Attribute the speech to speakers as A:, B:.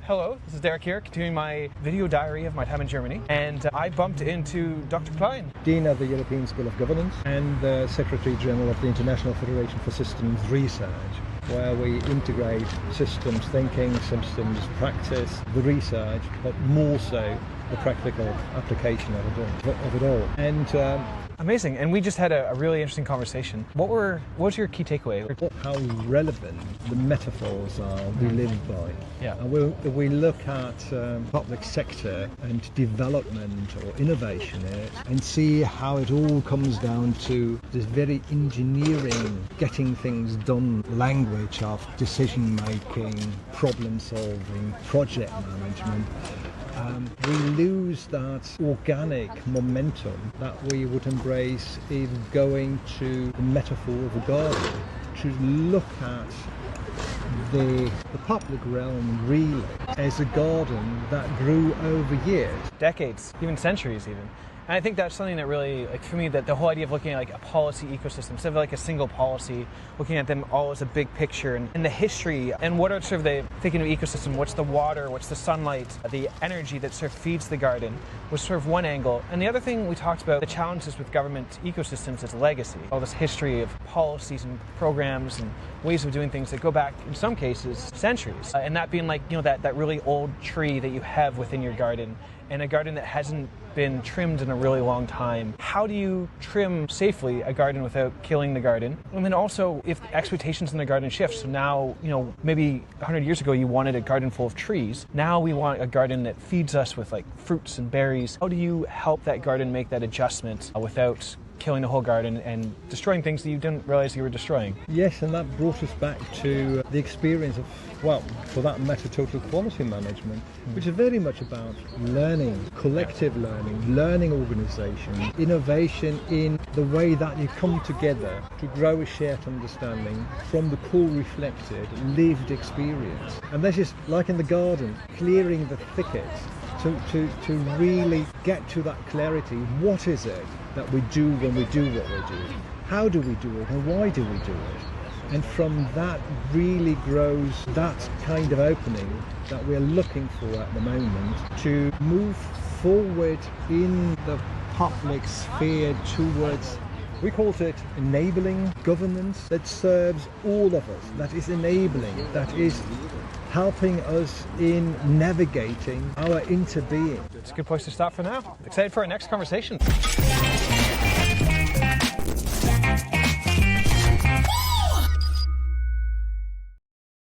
A: Hello, this is Derek here, continuing my video diary of my time in Germany, and I bumped into Dr. Klein.
B: Dean of the European School of Governance and the Secretary General of the International Federation for Systems Research, where we integrate systems thinking, systems practice, the research, but more so the practical application of it all. And
A: amazing, and we just had a really interesting conversation. What was your key takeaway?
B: How relevant the metaphors are we live by.
A: Yeah.
B: And we look at public sector and development or innovation in it and see how it all comes down to this very engineering, getting things done language of decision making, problem solving, project management. We lose that organic momentum that we would embrace in going to the metaphor of a garden, to look at the public realm really as a garden that grew over years.
A: Decades, even centuries even. And I think that's something that really, for me, that the whole idea of looking at a policy ecosystem, instead of a single policy, looking at them all as a big picture and the history and what are sort of the thinking of ecosystem, what's the water, what's the sunlight, the energy that sort of feeds the garden was sort of one angle. And the other thing we talked about, the challenges with government ecosystems is legacy. All this history of policies and programs and ways of doing things that go back, in some cases, centuries. And that being that really old tree that you have within your garden, and a garden that hasn't been trimmed in a really long time. How do you trim safely a garden without killing the garden? And then also, if expectations in the garden shift, so now, maybe 100 years ago you wanted a garden full of trees. Now we want a garden that feeds us with fruits and berries. How do you help that garden make that adjustment without killing the whole garden and destroying things that you didn't realize you were destroying?
B: Yes, and that brought us back to the experience of, for that matter, total quality management, which is very much about learning, collective learning organization, innovation in the way that you come together to grow a shared understanding from the core reflected, lived experience. And this is like in the garden, clearing the thickets to really get to that clarity. What is it that we do when we do what we do? How do we do it and why do we do it? And from that really grows that kind of opening that we're looking for at the moment to move forward in the public sphere towards, we call it enabling governance that serves all of us, that is enabling, that is helping us in navigating our interbeing.
A: It's a good place to stop for now. Excited for our next conversation.